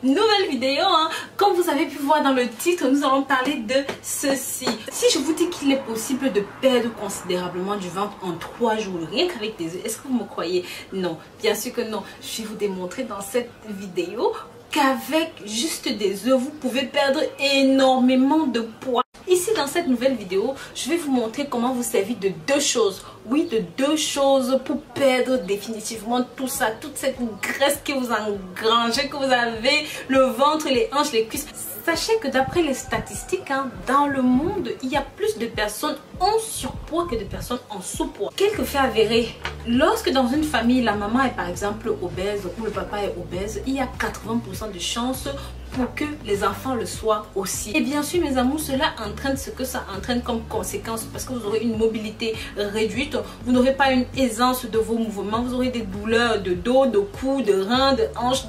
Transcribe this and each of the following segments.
nouvelle vidéo, hein. Comme vous avez pu voir dans le titre, nous allons parler de ceci. Si je vous dis qu'il est possible de perdre considérablement du ventre en 3 jours, rien qu'avec des œufs, est-ce que vous me croyez? Non, bien sûr que non. Je vais vous démontrer dans cette vidéo qu'avec juste des œufs, vous pouvez perdre énormément de poids. Ici dans cette nouvelle vidéo, je vais vous montrer comment vous servir de 2 choses. Oui, de 2 choses pour perdre définitivement tout ça, toute cette graisse que vous engrangez, que vous avez, le ventre, les hanches, les cuisses. Sachez que d'après les statistiques, dans le monde, il y a plus de personnes en surpoids que de personnes en sous-poids. Quelques faits avérés. Lorsque dans une famille, la maman est par exemple obèse ou le papa est obèse, il y a 80% de chances pour que les enfants le soient aussi. Et bien sûr, mes amours, cela entraîne ce que ça entraîne comme conséquence, parce que vous aurez une mobilité réduite, vous n'aurez pas une aisance de vos mouvements, vous aurez des douleurs de dos, de cou, de reins, de hanches,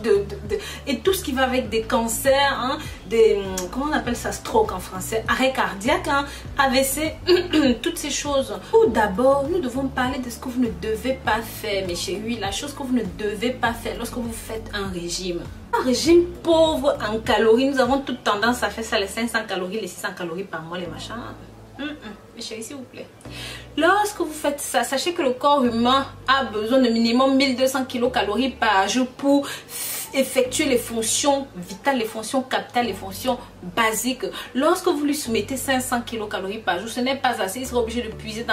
et tout ce qui va avec des cancers, comment on appelle ça, stroke en français, arrêt cardiaque, AVC, toutes ces choses. Tout d'abord, nous devons parler de ce que vous ne devez pas faire, mes chéris, la chose que vous ne devez pas faire lorsque vous faites un régime. Un régime pauvre en calories, nous avons toute tendance à faire ça, les 500 calories, les 600 calories par mois, les machins. Mes chéris, s'il vous plaît. Lorsque vous faites ça, sachez que le corps humain a besoin de minimum 1200 kilocalories par jour pour effectuer les fonctions vitales, les fonctions capitales, les fonctions basiques. Lorsque vous lui soumettez 500 kilocalories par jour, ce n'est pas assez. Il sera obligé de puiser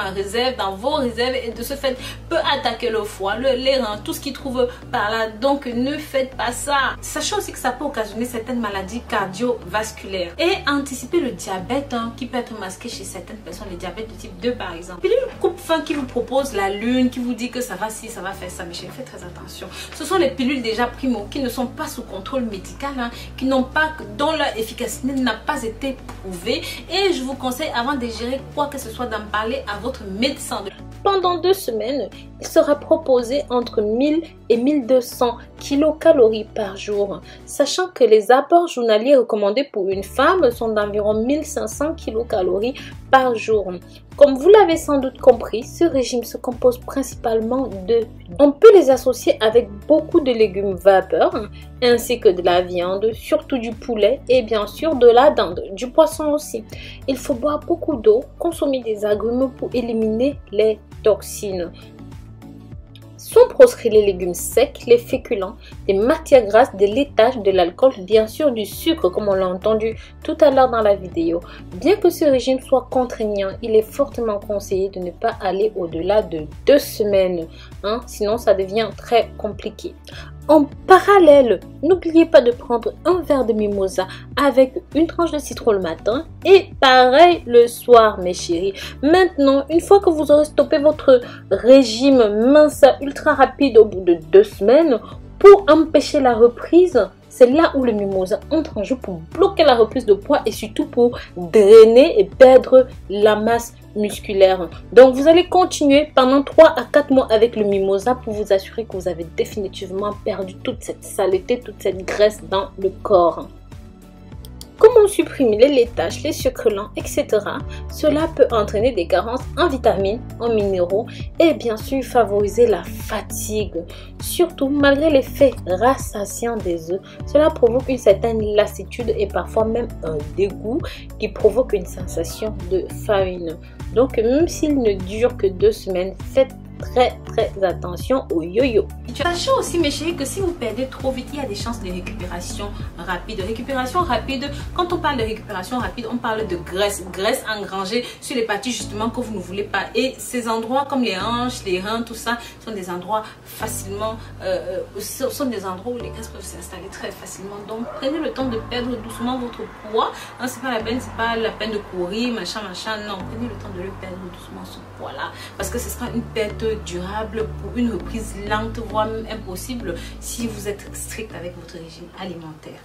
dans vos réserves et de ce fait peut attaquer le foie, les reins, tout ce qu'il trouve par là. Donc ne faites pas ça. Sachez aussi que ça peut occasionner certaines maladies cardiovasculaires et anticiper le diabète qui peut être masqué chez certaines personnes, le diabète de type 2 par exemple. Pilule coupe-faim qui vous propose la lune, qui vous dit que ça va ci, ça va faire ça, mais faites très attention. Ce sont les pilules déjà primo qui ne sont pas sous contrôle médical, qui n'ont pas, dont leur efficacité n'a pas été prouvée, et je vous conseille avant d'ingérer quoi que ce soit d'en parler à votre médecin. Pendant 2 semaines, il sera proposé entre 1000 et 1200 kilocalories par jour, sachant que les apports journaliers recommandés pour une femme sont d'environ 1500 kilocalories par jour. Comme vous l'avez sans doute compris, ce régime se compose principalement de... On peut les associer avec beaucoup de légumes vapeur, ainsi que de la viande, surtout du poulet et bien sûr de la dinde, du poisson aussi. Il faut boire beaucoup d'eau, consommer des agrumes pour éliminer les toxines. Sont proscrits les légumes secs, les féculents, des matières grasses, des laitages, de l'alcool, bien sûr du sucre comme on l'a entendu tout à l'heure dans la vidéo. Bien que ce régime soit contraignant, il est fortement conseillé de ne pas aller au-delà de 2 semaines, sinon ça devient très compliqué. En parallèle, n'oubliez pas de prendre un verre de mimosa avec une tranche de citron le matin et pareil le soir, mes chéris. Maintenant, une fois que vous aurez stoppé votre régime mince ultra rapide au bout de 2 semaines, pour empêcher la reprise, c'est là où le mimosa entre en jeu pour bloquer la reprise de poids et surtout pour drainer et perdre la masse musculaire. Donc vous allez continuer pendant 3 à 4 mois avec le mimosa pour vous assurer que vous avez définitivement perdu toute cette saleté, toute cette graisse dans le corps. Comment supprimer les laitages, les sucres lents, etc. Cela peut entraîner des carences en vitamines, en minéraux et bien sûr favoriser la fatigue. Surtout malgré l'effet rassasiant des œufs, cela provoque une certaine lassitude et parfois même un dégoût qui provoque une sensation de famine. Donc même s'il ne dure que 2 semaines, faites très attention au yo-yo. Sachez aussi mes chéris que si vous perdez trop vite, il y a des chances de récupération rapide. Récupération rapide, quand on parle de récupération rapide, on parle de graisse engrangée sur les parties justement que vous ne voulez pas. Et ces endroits comme les hanches, les reins, tout ça, sont des endroits facilement, sont des endroits où les graisses peuvent s'installer très facilement. Donc prenez le temps de perdre doucement votre poids. C'est pas la peine de courir, machin. Non, prenez le temps de le perdre doucement ce poids là, parce que ce sera une perte durable pour une reprise lente, voire même impossible si vous êtes strict avec votre régime alimentaire.